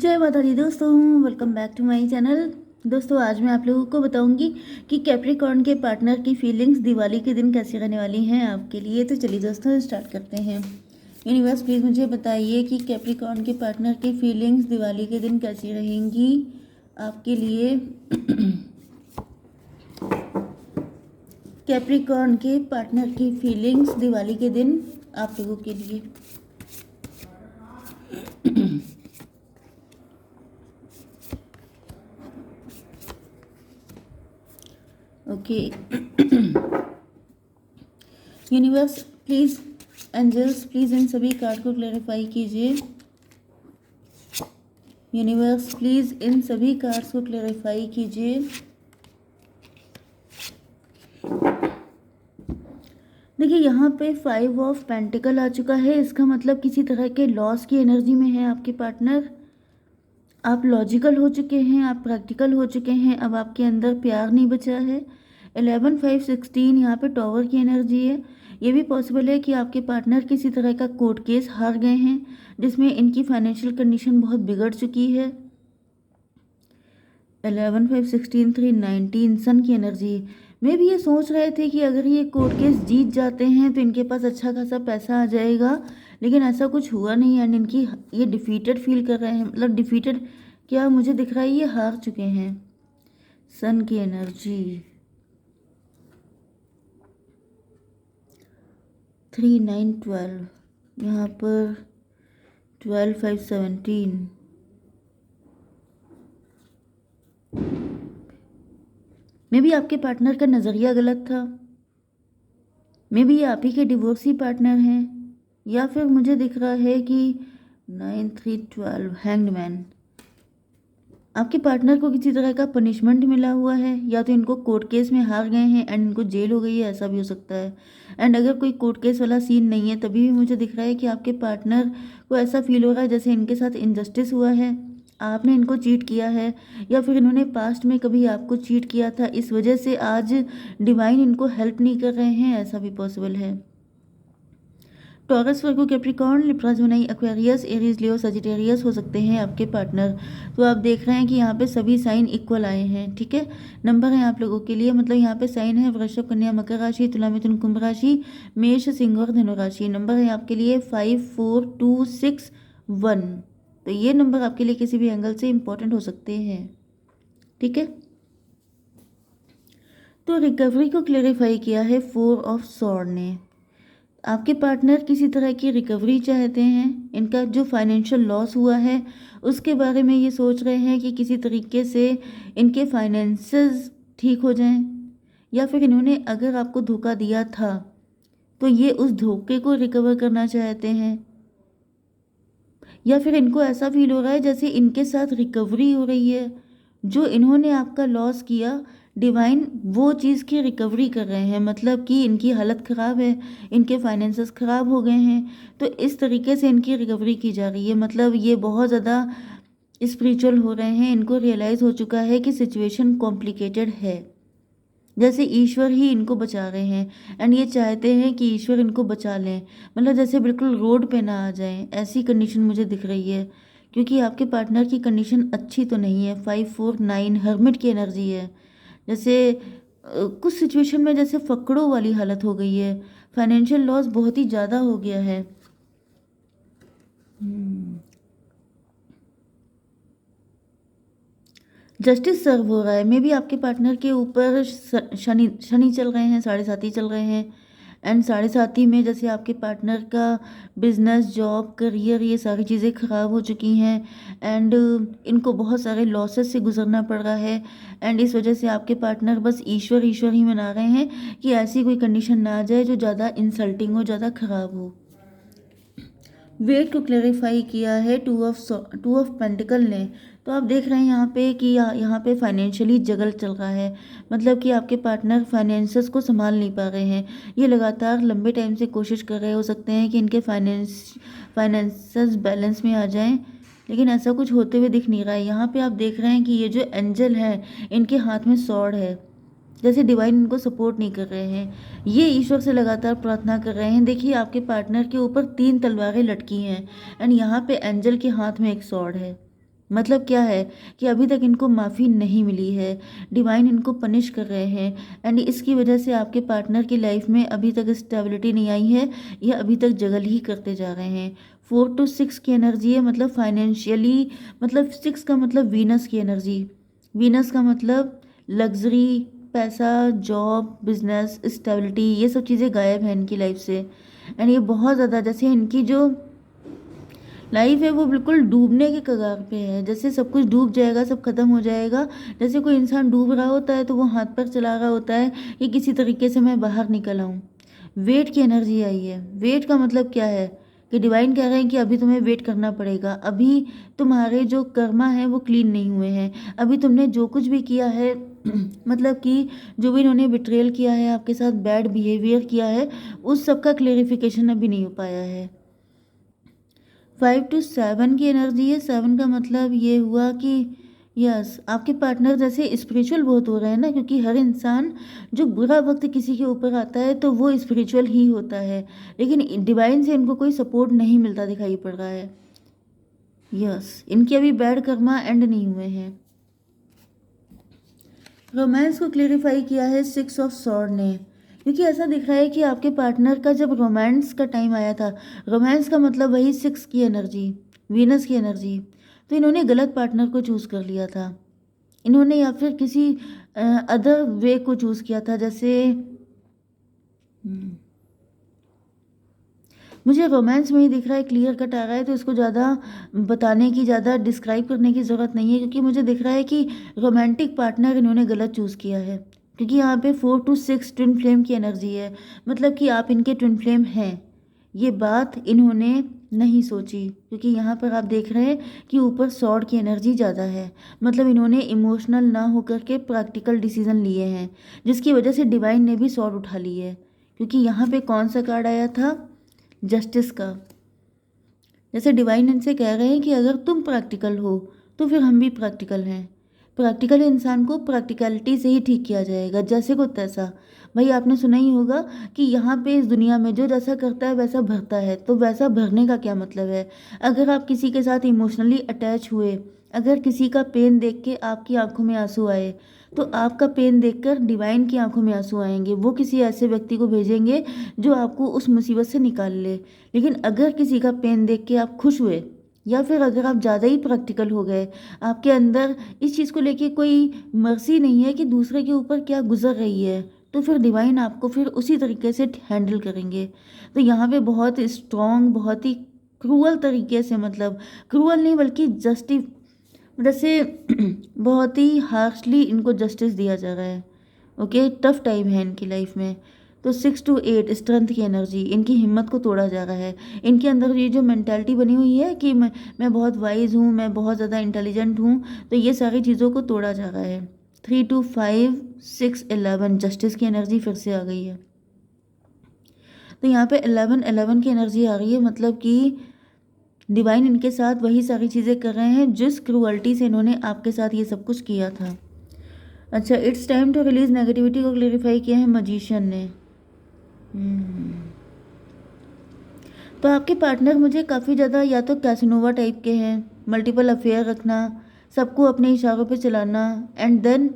जय माता दी दोस्तों, welcome back to my channel. दोस्तों आज मैं आप लोगों को बताऊंगी कि कैप्रिकॉर्न के पार्टनर की फीलिंग्स दिवाली के दिन कैसी रहने वाली हैं आपके लिए। तो चलिए दोस्तों स्टार्ट करते हैं। यूनिवर्स प्लीज़ मुझे बताइए कि कैप्रिकॉर्न के पार्टनर की फीलिंग्स दिवाली के दिन कैसी रहेंगी आपके लिए। कैप्रिकॉर्न के पार्टनर की फीलिंग्स दिवाली के दिन आप लोगों के लिए। Okay universe please, angels please इन सभी कार्ड को क्लैरिफाई कीजिए। यूनिवर्स प्लीज़ इन सभी कार्ड्स को क्लैरिफाई कीजिए। देखिए यहाँ पे 5 ऑफ पेंटिकल आ चुका है। इसका मतलब किसी तरह के लॉस की एनर्जी में है आपके पार्टनर। आप लॉजिकल हो चुके हैं, आप प्रैक्टिकल हो चुके हैं, अब आपके अंदर प्यार नहीं बचा है। 11 5 16 यहाँ पे टॉवर की एनर्जी है। ये भी पॉसिबल है कि आपके पार्टनर किसी तरह का कोर्ट केस हार गए हैं जिसमें इनकी फाइनेंशियल कंडीशन बहुत बिगड़ चुकी है। 11 5 16 3 19 सन की एनर्जी में भी ये सोच रहे थे कि अगर ये कोर्ट केस जीत जाते हैं तो इनके पास अच्छा खासा पैसा आ जाएगा, लेकिन ऐसा कुछ हुआ नहीं। एंड इनकी ये डिफीटेड फील कर रहे हैं, मतलब डिफीटेड क्या मुझे दिख रहा है, ये हार चुके हैं। सन की एनर्जी 3 9 12, यहाँ पर 12 5 17। मे बी आपके पार्टनर का नज़रिया गलत था, मे बी ये आप ही के डिवोर्सी पार्टनर हैं, या फिर मुझे दिख रहा है कि 9 3 12 हैंग्ड मैन। आपके पार्टनर को किसी तरह का पनिशमेंट मिला हुआ है, या तो इनको कोर्ट केस में हार गए हैं एंड इनको जेल हो गई है, ऐसा भी हो सकता है। एंड अगर कोई कोर्ट केस वाला सीन नहीं है तभी भी मुझे दिख रहा है कि आपके पार्टनर को ऐसा फील हो रहा है जैसे इनके साथ इनजस्टिस हुआ है, आपने इनको चीट किया है, या फिर इन्होंने पास्ट में कभी आपको चीट किया था, इस वजह से आज डिवाइन इनको हेल्प नहीं कर रहे हैं, ऐसा भी पॉसिबल है। Taurus, Virgo, Capricorn, Libra, Gemini, Aquarius, Aries, Leo, Sagittarius हो सकते हैं आपके पार्टनर। तो आप देख रहे हैं कि यहाँ पे सभी साइन इक्वल आए हैं, ठीक है। नंबर है आप लोगों के लिए, मतलब यहाँ पे साइन है वृषभ, कन्या, मकर राशि, तुला, मिथुन, कुंभ राशि, मेष, सिंह और धनु राशि। नंबर है आपके लिए 5 4 2 6 1। तो ये नंबर आपके लिए किसी भी एंगल से इंपॉर्टेंट हो सकते हैं, ठीक है। तो रिकवरी को क्लेरिफाई किया है 4 ऑफ सॉर्ड ने। आपके पार्टनर किसी तरह की रिकवरी चाहते हैं। इनका जो फाइनेंशियल लॉस हुआ है उसके बारे में ये सोच रहे हैं कि किसी तरीके से इनके फाइनेंसेस ठीक हो जाएं, या फिर इन्होंने अगर आपको धोखा दिया था तो ये उस धोखे को रिकवर करना चाहते हैं, या फिर इनको ऐसा फील हो रहा है जैसे इनके साथ रिकवरी हो रही है। जो इन्होंने आपका लॉस किया, डिवाइन वो चीज़ की रिकवरी कर रहे हैं, मतलब कि इनकी हालत ख़राब है, इनके फाइनेंसेस ख़राब हो गए हैं, तो इस तरीके से इनकी रिकवरी की जा रही है। मतलब ये बहुत ज़्यादा स्पिरिचुअल हो रहे हैं, इनको रियलाइज़ हो चुका है कि सिचुएशन कॉम्प्लिकेटेड है, जैसे ईश्वर ही इनको बचा रहे हैं। एंड ये चाहते हैं कि ईश्वर इनको बचा लें, मतलब जैसे बिल्कुल रोड पे ना आ जाएं, ऐसी कंडीशन मुझे दिख रही है। क्योंकि आपके पार्टनर की कंडीशन अच्छी तो नहीं है। 5 4 9 हर्मिट की एनर्जी है, जैसे कुछ सिचुएशन में जैसे फकड़ों वाली हालत हो गई है, फाइनेंशियल लॉस बहुत ही ज़्यादा हो गया है। जस्टिस सर्व हो रहा है। मे बी आपके पार्टनर के ऊपर शनि शनि चल रहे हैं, 7.5 चल रहे हैं। एंड 7.5 में जैसे आपके पार्टनर का बिजनेस, जॉब, करियर, ये सारी चीज़ें ख़राब हो चुकी हैं। एंड इनको बहुत सारे लॉसेस से गुजरना पड़ रहा है। एंड इस वजह से आपके पार्टनर बस ईश्वर ईश्वर ही मना रहे हैं कि ऐसी कोई कंडीशन ना आ जाए जो ज़्यादा इंसल्टिंग हो, ज़्यादा ख़राब हो। वेट को क्लैरिफाई किया है 2 ऑफ पेंटिकल ने। तो आप देख रहे हैं यहाँ पे कि यहाँ पे फाइनेंशियली जगल चल रहा है, मतलब कि आपके पार्टनर फाइनेंसेस को संभाल नहीं पा रहे हैं। ये लगातार लंबे टाइम से कोशिश कर रहे हो सकते हैं कि इनके फाइनेंसेस बैलेंस में आ जाएं, लेकिन ऐसा कुछ होते हुए दिख नहीं रहा है। यहाँ पे आप देख रहे हैं कि ये जो एंजल है इनके हाथ में स्वॉर्ड है, जैसे डिवाइन इनको सपोर्ट नहीं कर रहे हैं। ये ईश्वर से लगातार प्रार्थना कर रहे हैं। देखिए आपके पार्टनर के ऊपर 3 तलवारें लटकी हैं, एंड यहाँ पे एंजल के हाथ में एक स्वॉर्ड है। मतलब क्या है कि अभी तक इनको माफ़ी नहीं मिली है, डिवाइन इनको पनिश कर रहे हैं एंड इसकी वजह से आपके पार्टनर की लाइफ में अभी तक स्टेबिलिटी नहीं आई है, ये अभी तक जगल ही करते जा रहे हैं। 4 to 6 की एनर्जी है, मतलब फाइनेंशियली, मतलब 6 का मतलब वीनस की एनर्जी। वीनस का मतलब लग्जरी, पैसा, जॉब, बिजनेस, स्टेबिलिटी, ये सब चीज़ें गायब हैं इनकी लाइफ से। एंड ये बहुत ज़्यादा, जैसे इनकी जो लाइफ है वो बिल्कुल डूबने के कगार पे है, जैसे सब कुछ डूब जाएगा, सब खत्म हो जाएगा। जैसे कोई इंसान डूब रहा होता है तो वो हाथ पर चला रहा होता है कि किसी तरीके से मैं बाहर निकल आऊँ। वेट की एनर्जी आई है। वेट का मतलब क्या है कि डिवाइन कह रहे हैं कि अभी तुम्हें वेट करना पड़ेगा, अभी तुम्हारे जो कर्मा है वो क्लीन नहीं हुए हैं, अभी तुमने जो कुछ भी किया है मतलब कि जो भी इन्होंने बिट्रेयल किया है, आपके साथ बैड बिहेवियर किया है, उस सब का क्लेरिफिकेशन अभी नहीं हो पाया है। 5 to 7 की एनर्जी है। 7 का मतलब ये हुआ कि यस, आपके पार्टनर जैसे स्पिरिचुअल बहुत हो रहे हैं ना, क्योंकि हर इंसान जो बुरा वक्त किसी के ऊपर आता है तो वो स्पिरिचुअल ही होता है, लेकिन डिवाइन से इनको कोई सपोर्ट नहीं मिलता दिखाई पड़ रहा है। यस, इनके अभी बैड कर्मा एंड नहीं हुए हैं। रोमांस को क्लेरिफाई किया है 6 ऑफ सॉर्ड ने, क्योंकि ऐसा दिख रहा है कि आपके पार्टनर का जब रोमांस का टाइम आया था, रोमांस का मतलब वही 6 की एनर्जी, वीनस की एनर्जी, तो इन्होंने गलत पार्टनर को चूज़ कर लिया था। इन्होंने या फिर किसी अदर वे को चूज़ किया था, जैसे मुझे रोमांस में ही दिख रहा है, क्लियर कट आ रहा है, तो इसको ज़्यादा बताने की, ज़्यादा डिस्क्राइब करने की ज़रूरत नहीं है, क्योंकि मुझे दिख रहा है कि रोमांटिक पार्टनर इन्होंने गलत चूज़ किया है, क्योंकि यहाँ पे 4 to 6 ट्विन फ्लेम की एनर्जी है, मतलब कि आप इनके ट्विन फ्लेम हैं। ये बात इन्होंने नहीं सोची, क्योंकि यहाँ पर आप देख रहे हैं कि ऊपर सॉर्ड की एनर्जी ज़्यादा है, मतलब इन्होंने इमोशनल ना होकर के प्रैक्टिकल डिसीजन लिए हैं, जिसकी वजह से डिवाइन ने भी सॉर्ड उठा ली है। क्योंकि यहाँ पे कौन सा कार्ड आया था, जस्टिस का। जैसे डिवाइन इनसे कह रहे हैं कि अगर तुम प्रैक्टिकल हो तो फिर हम भी प्रैक्टिकल हैं। प्रैक्टिकल इंसान को प्रैक्टिकलिटी से ही ठीक किया जाएगा, जैसे को तैसा। भाई आपने सुना ही होगा कि यहाँ पे इस दुनिया में जो जैसा करता है वैसा भरता है, तो वैसा भरने का क्या मतलब है। अगर आप किसी के साथ इमोशनली अटैच हुए, अगर किसी का पेन देख के आपकी आंखों में आंसू आए, तो आपका पेन देखकर डिवाइन की आंखों में आंसू आएंगे, वो किसी ऐसे व्यक्ति को भेजेंगे जो आपको उस मुसीबत से निकाल ले। लेकिन अगर किसी का पेन देख के आप खुश हुए, या फिर अगर आप ज़्यादा ही प्रैक्टिकल हो गए, आपके अंदर इस चीज़ को लेके कोई मर्सी नहीं है कि दूसरे के ऊपर क्या गुजर रही है, तो फिर डिवाइन आपको फिर उसी तरीके से हैंडल करेंगे। तो यहाँ पे बहुत स्ट्रॉन्ग, बहुत ही क्रूअल तरीके से, मतलब क्रूअल नहीं बल्कि जैसे बहुत ही हार्शली इनको जस्टिस दिया जा रहा है। ओके, टफ टाइम है इनकी लाइफ में। तो 6 to 8 स्ट्रेंथ की एनर्जी, इनकी हिम्मत को तोड़ा जा रहा है। इनके अंदर ये जो मेंटालिटी बनी हुई है कि मैं बहुत वाइज हूँ, मैं बहुत ज़्यादा इंटेलिजेंट हूँ, तो ये सारी चीज़ों को तोड़ा जा रहा है। 3 to 5 6 11 जस्टिस की एनर्जी फिर से आ गई है। तो यहाँ पे 11 की एनर्जी आ रही है, मतलब कि डिवाइन इनके साथ वही सारी चीज़ें कर रहे हैं जिस क्रूअल्टी से इन्होंने आपके साथ ये सब कुछ किया था। अच्छा, it's time to release negativity को क्लेरिफाई किया है मजिशियन ने। तो आपके पार्टनर मुझे काफ़ी ज़्यादा या तो कैसनोवा टाइप के हैं, मल्टीपल अफेयर रखना, सबको अपने इशारों पे चलाना एंड देन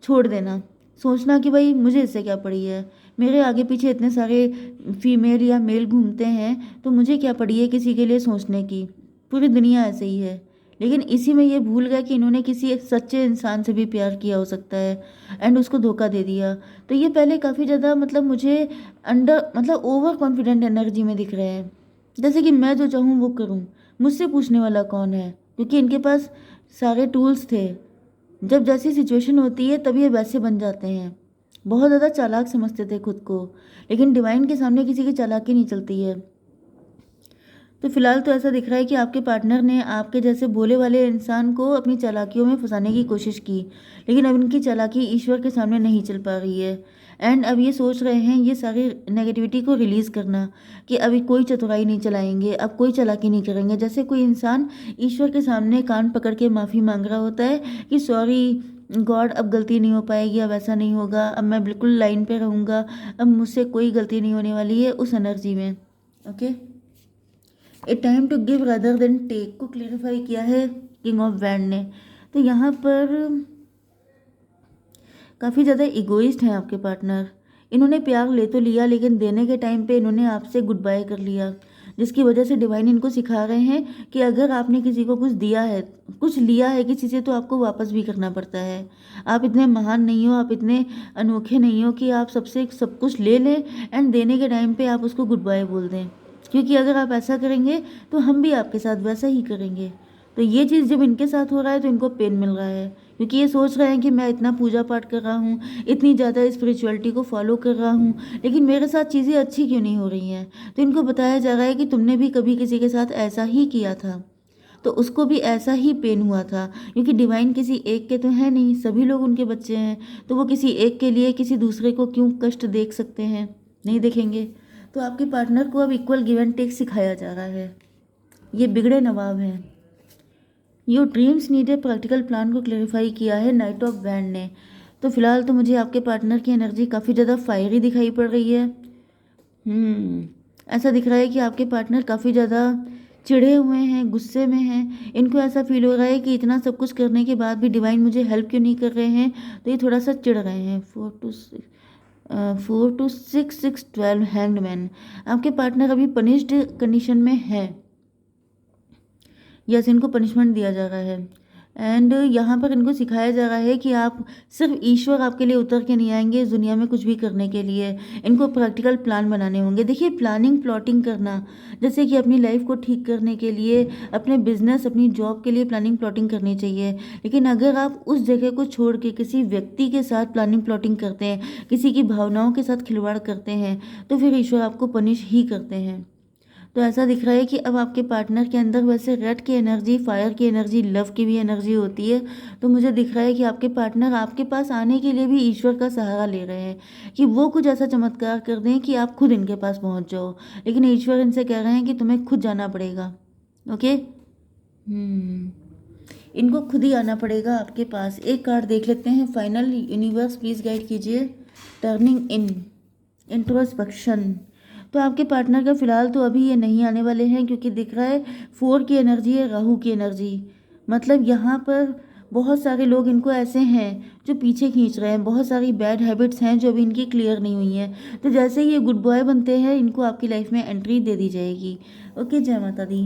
छोड़ देना, सोचना कि भाई मुझे इससे क्या पड़ी है, मेरे आगे पीछे इतने सारे फीमेल या मेल घूमते हैं, तो मुझे क्या पड़ी है किसी के लिए सोचने की, पूरी दुनिया ऐसे ही है। लेकिन इसी में ये भूल गए कि इन्होंने किसी एक सच्चे इंसान से भी प्यार किया हो सकता है एंड उसको धोखा दे दिया। तो ये पहले काफ़ी ज़्यादा, मतलब मुझे अंडर, मतलब ओवर कॉन्फिडेंट एनर्जी में दिख रहे हैं, जैसे कि मैं जो चाहूँ वो करूँ, मुझसे पूछने वाला कौन है, क्योंकि इनके पास सारे टूल्स थे। जब जैसी सिचुएशन होती है तब ये वैसे बन जाते हैं। बहुत ज़्यादा चालाक समझते थे खुद को, लेकिन डिवाइन के सामने किसी की चालाकी नहीं चलती है। तो फिलहाल तो ऐसा दिख रहा है कि आपके पार्टनर ने आपके जैसे भोले वाले इंसान को अपनी चालाकियों में फंसाने की कोशिश की, लेकिन अब इनकी चालाकी ईश्वर के सामने नहीं चल पा रही है। एंड अब ये सोच रहे हैं ये सारी नेगेटिविटी को रिलीज़ करना, कि अभी कोई चतुराई नहीं चलाएंगे, अब कोई चालाकी नहीं करेंगे। जैसे कोई इंसान ईश्वर के सामने कान पकड़ के माफ़ी मांग रहा होता है कि सॉरी गॉड, अब गलती नहीं हो पाएगी, अब ऐसा नहीं होगा, अब मैं बिल्कुल लाइन पे रहूँगा, अब मुझसे कोई गलती नहीं होने वाली है, उस एनर्जी में। Okay, a time to give rather than take को क्लेरिफाई किया है किंग ऑफ वैंड ने। तो यहाँ पर काफ़ी ज़्यादा इगोइस्ट हैं आपके पार्टनर। इन्होंने प्यार ले तो लिया, लेकिन देने के टाइम पे इन्होंने आपसे गुड बाय कर लिया, जिसकी वजह से डिवाइन इनको सिखा रहे हैं कि अगर आपने किसी को कुछ दिया है, कुछ लिया है किसी से, तो आपको वापस भी करना पड़ता है। आप इतने महान नहीं हो, आप इतने अनोखे नहीं हो कि आप सबसे सब कुछ ले लें एंड देने के टाइम पे आप उसको गुड बाय बोल दें, क्योंकि अगर आप ऐसा करेंगे तो हम भी आपके साथ वैसा ही करेंगे। तो ये चीज़ जब इनके साथ हो रहा है तो इनको पेन मिल रहा है, क्योंकि ये सोच रहे हैं कि मैं इतना पूजा पाठ कर रहा हूँ, इतनी ज़्यादा स्पिरिचुअलिटी को फॉलो कर रहा हूँ, लेकिन मेरे साथ चीज़ें अच्छी क्यों नहीं हो रही हैं। तो इनको बताया जा रहा है कि तुमने भी कभी किसी के साथ ऐसा ही किया था, तो उसको भी ऐसा ही पेन हुआ था, क्योंकि डिवाइन किसी एक के तो है नहीं, सभी लोग उनके बच्चे हैं। तो वो किसी एक के लिए किसी दूसरे को क्यों कष्ट देख सकते हैं, नहीं देखेंगे। तो आपके पार्टनर को अब इक्वल गिव एंड टेक सिखाया जा रहा है। ये बिगड़े नवाब हैं। Your dreams need a practical plan को क्लेरिफाई किया है नाइट ऑफ वैंड ने। तो फिलहाल तो मुझे आपके पार्टनर की एनर्जी काफ़ी ज़्यादा फायरी दिखाई पड़ रही है। ऐसा दिख रहा है कि आपके पार्टनर काफ़ी ज़्यादा चिढ़े हुए हैं, गुस्से में हैं। इनको ऐसा फील हो रहा है कि इतना सब कुछ करने के बाद भी डिवाइन मुझे हेल्प क्यों नहीं कर रहे हैं, तो ये थोड़ा सा चिढ़ रहे हैं। 4 to 6 हैंग्ड मैन। आपके पार्टनर अभी पनिश्ड कंडीशन में है, यस, इनको पनिशमेंट दिया जा रहा है। एंड यहाँ पर इनको सिखाया जा रहा है कि आप सिर्फ ईश्वर आपके लिए उतर के नहीं आएंगे इस दुनिया में कुछ भी करने के लिए। इनको प्रैक्टिकल प्लान बनाने होंगे। देखिए, प्लानिंग प्लॉटिंग करना, जैसे कि अपनी लाइफ को ठीक करने के लिए, अपने बिजनेस, अपनी जॉब के लिए प्लानिंग प्लॉटिंग करनी चाहिए। लेकिन अगर आप उस जगह को छोड़ के किसी व्यक्ति के साथ प्लानिंग प्लॉटिंग करते हैं, किसी की भावनाओं के साथ खिलवाड़ करते हैं, तो फिर ईश्वर आपको पनिश ही करते हैं। तो ऐसा दिख रहा है कि अब आपके पार्टनर के अंदर वैसे रेड की एनर्जी, फायर की एनर्जी, लव की भी एनर्जी होती है। तो मुझे दिख रहा है कि आपके पार्टनर आपके पास आने के लिए भी ईश्वर का सहारा ले रहे हैं, कि वो कुछ ऐसा चमत्कार कर दें कि आप खुद इनके पास पहुंच जाओ। लेकिन ईश्वर इनसे कह रहे हैं कि तुम्हें खुद जाना पड़ेगा। ओके, इनको खुद ही आना पड़ेगा आपके पास। एक कार्ड देख लेते हैं फाइनल। यूनिवर्स प्लीज़ गाइड कीजिए। टर्निंग इन, इंट्रोस्पेक्शन। तो आपके पार्टनर का फिलहाल तो अभी ये नहीं आने वाले हैं, क्योंकि दिख रहा है 4 की एनर्जी है, राहु की एनर्जी। मतलब यहाँ पर बहुत सारे लोग इनको ऐसे हैं जो पीछे खींच रहे हैं। बहुत सारी बैड हैबिट्स हैं जो अभी इनकी क्लियर नहीं हुई हैं। तो जैसे ही ये गुड बॉय बनते हैं, इनको आपकी लाइफ में एंट्री दे दी जाएगी। ओके, जय माता दी।